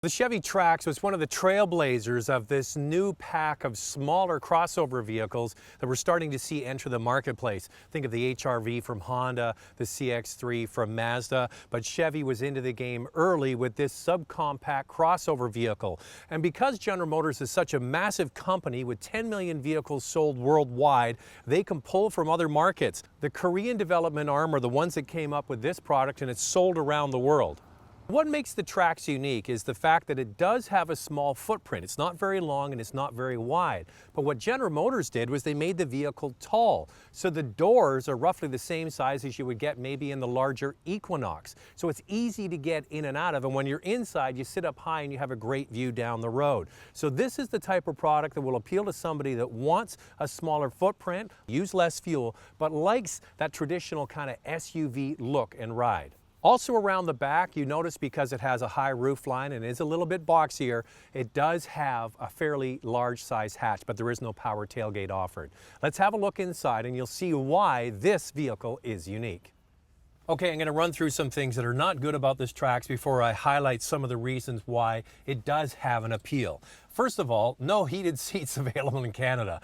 The Chevy Trax was one of the trailblazers of this new pack of smaller crossover vehicles that we're starting to see enter the marketplace. Think of the HR-V from Honda, the CX-3 from Mazda, but Chevy was into the game early with this subcompact crossover vehicle. And because General Motors is such a massive company with 10 million vehicles sold worldwide, they can pull from other markets. The Korean development arm are the ones that came up with this product, and it's sold around the world. What makes the Trax unique is the fact that it does have a small footprint. It's not very long and it's not very wide. But what General Motors did was they made the vehicle tall. So the doors are roughly the same size as you would get maybe in the larger Equinox. So it's easy to get in and out of. And when you're inside, you sit up high and you have a great view down the road. So this is the type of product that will appeal to somebody that wants a smaller footprint, use less fuel, but likes that traditional kind of SUV look and ride. Also around the back, you notice because it has a high roof line and is a little bit boxier, it does have a fairly large size hatch, but there is no power tailgate offered. Let's have a look inside and you'll see why this vehicle is unique. Okay, I'm going to run through some things that are not good about this Trax before I highlight some of the reasons why it does have an appeal. First of all, no heated seats available in Canada.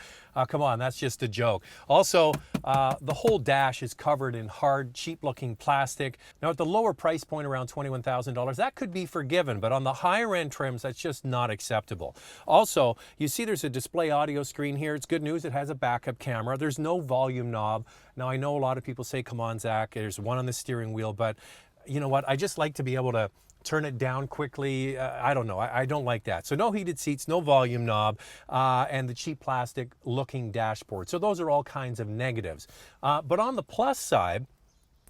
Come on, that's just a joke. Also, the whole dash is covered in hard, cheap-looking plastic. Now, at the lower price point, around $21,000, that could be forgiven, but on the higher-end trims, that's just not acceptable. Also, you see there's a display audio screen here. It's good news. It has a backup camera. There's no volume knob. Now, I know a lot of people say, come on, Zach, there's one on the steering wheel, but you know what? I just like to be able to turn it down quickly. I don't know. I don't like that. So no heated seats, no volume knob, and the cheap plastic looking dashboard. So those are all kinds of negatives. But on the plus side,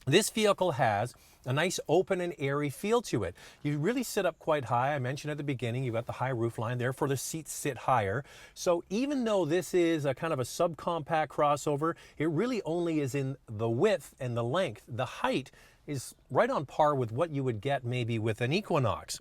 this vehicle has a nice open and airy feel to it. You really sit up quite high. I mentioned at the beginning, you've got the high roof line, therefore the seats sit higher. So even though this is a kind of a subcompact crossover, it really only is in the width and the length. The height is right on par with what you would get maybe with an Equinox.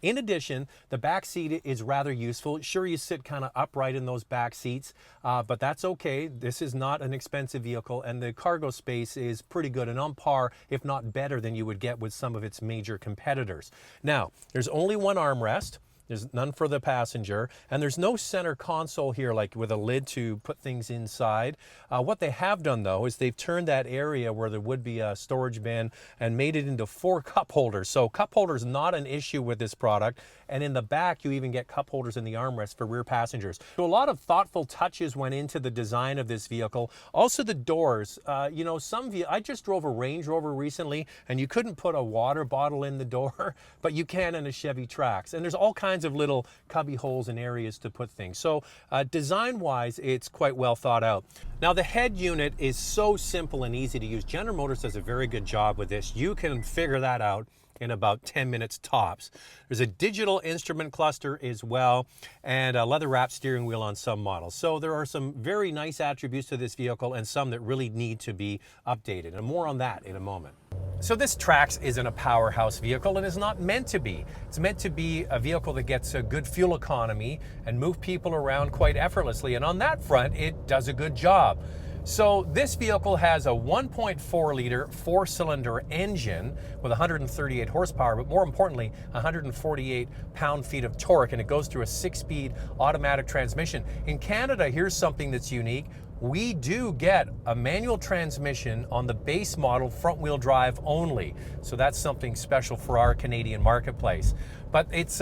In addition, the back seat is rather useful. Sure, you sit kind of upright in those back seats, but that's okay. This is not an expensive vehicle, and the cargo space is pretty good and on par, if not better, than you would get with some of its major competitors. Now, there's only one armrest. There's none for the passenger, and there's no center console here like with a lid to put things inside. What they have done though is they've turned that area where there would be a storage bin and made it into 4 cup holders. So cup holders not an issue with this product, and in the back you even get cup holders in the armrest for rear passengers. So a lot of thoughtful touches went into the design of this vehicle. Also the doors, you know, I just drove a Range Rover recently and you couldn't put a water bottle in the door, but you can in a Chevy Trax, and there's all kinds of little cubby holes and areas to put things. So design-wise, it's quite well thought out. Now the head unit is so simple and easy to use. General Motors does a very good job with this. You can figure that out in about 10 minutes tops. There's a digital instrument cluster as well, and a leather-wrapped steering wheel on some models. So there are some very nice attributes to this vehicle and some that really need to be updated, and more on that in a moment. So this Trax isn't a powerhouse vehicle and is not meant to be. It's meant to be a vehicle that gets a good fuel economy and move people around quite effortlessly, and on that front, it does a good job. So this vehicle has a 1.4 liter 4-cylinder engine with 138 horsepower, but more importantly, 148 pound-feet of torque, and it goes through a 6-speed automatic transmission. In Canada, here's something that's unique. We do get a manual transmission on the base model front-wheel drive only. So that's something special for our Canadian marketplace. But it's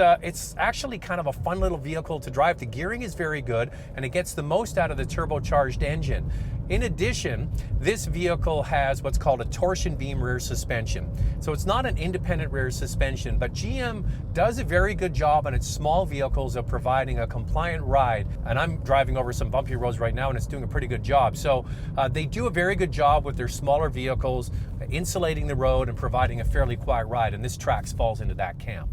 actually kind of a fun little vehicle to drive. The gearing is very good, and it gets the most out of the turbocharged engine. In addition, this vehicle has what's called a torsion beam rear suspension. So it's not an independent rear suspension, but GM does a very good job on its small vehicles of providing a compliant ride. And I'm driving over some bumpy roads right now, and it's doing a pretty good job. So they do a very good job with their smaller vehicles, insulating the road and providing a fairly quiet ride, and this Trax falls into that camp.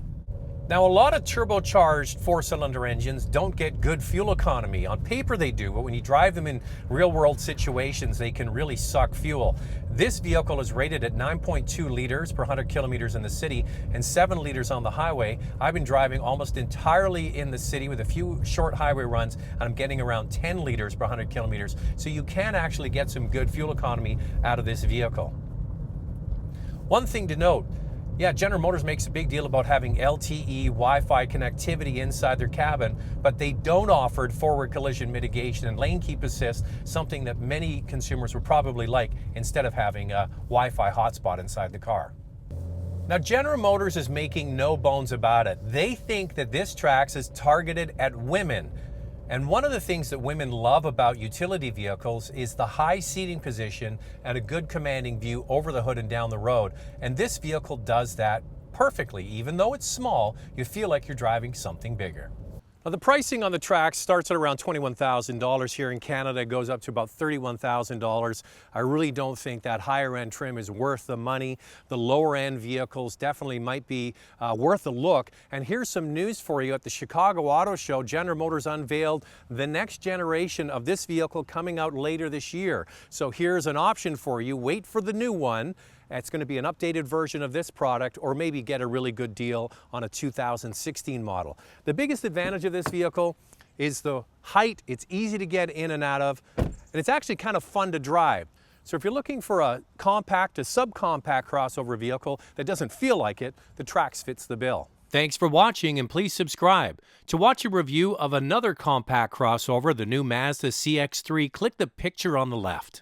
Now, a lot of turbocharged 4-cylinder engines don't get good fuel economy. On paper they do, but when you drive them in real-world situations, they can really suck fuel. This vehicle is rated at 9.2 liters per 100 kilometers in the city and 7 liters on the highway. I've been driving almost entirely in the city with a few short highway runs, and I'm getting around 10 liters per 100 kilometers. So you can actually get some good fuel economy out of this vehicle. One thing to note, Yeah, General Motors makes a big deal about having LTE Wi-Fi connectivity inside their cabin, but they don't offer forward collision mitigation and lane keep assist, something that many consumers would probably like instead of having a Wi-Fi hotspot inside the car. Now, General Motors is making no bones about it. They think that this Trax is targeted at women. And one of the things that women love about utility vehicles is the high seating position and a good commanding view over the hood and down the road. And this vehicle does that perfectly. Even though it's small, you feel like you're driving something bigger. Now, the pricing on the Trax starts at around $21,000 here in Canada. It goes up to about $31,000. I really don't think that higher end trim is worth the money. The lower end vehicles definitely might be worth a look. And here's some news for you. At the Chicago Auto Show, General Motors unveiled the next generation of this vehicle coming out later this year. So here's an option for you. Wait for the new one. It's going to be an updated version of this product, or maybe get a really good deal on a 2016 model. The biggest advantage of this vehicle is the height. It's easy to get in and out of, and it's actually kind of fun to drive. So if you're looking for a compact, a subcompact crossover vehicle that doesn't feel like it, the Trax fits the bill. Thanks for watching, and please subscribe. To watch a review of another compact crossover, the new Mazda CX-3, click the picture on the left.